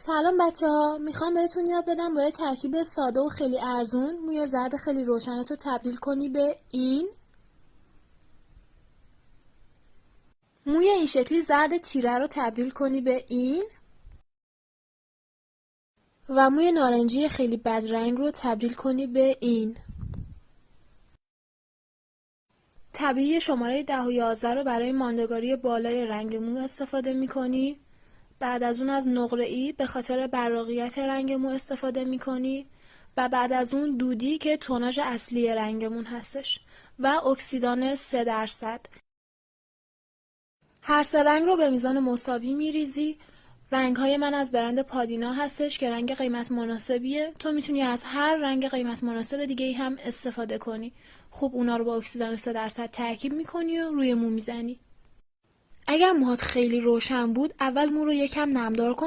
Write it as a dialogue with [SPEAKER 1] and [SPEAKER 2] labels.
[SPEAKER 1] سلام بچه ها، میخوام بهتون یاد بدم با یه ترکیب ساده و خیلی ارزون موی زرد خیلی روشنتو تبدیل کنی به این. موی این شکلی زرد تیره رو تبدیل کنی به این و موی نارنجی خیلی بدرنگ رو تبدیل کنی به این. طبیعی شماره 10 و 11 رو برای ماندگاری بالای رنگ مو استفاده میکنی. بعد از اون از نقره‌ای به خاطر براقیت رنگ مو استفاده میکنی و بعد از اون دودی که توناژ اصلی رنگمون هستش و اکسیدان 3%. هر سه رنگ رو به میزان مساوی میریزی. رنگ های من از برند پادینا هستش که رنگ قیمت مناسبیه. تو میتونی از هر رنگ قیمت مناسب دیگه هم استفاده کنی. خوب اونا رو با اکسیدان 3% ترکیب میکنی و روی مو میزنی. اگر موهات خیلی روشن بود اول مو رو یکم نمدار کن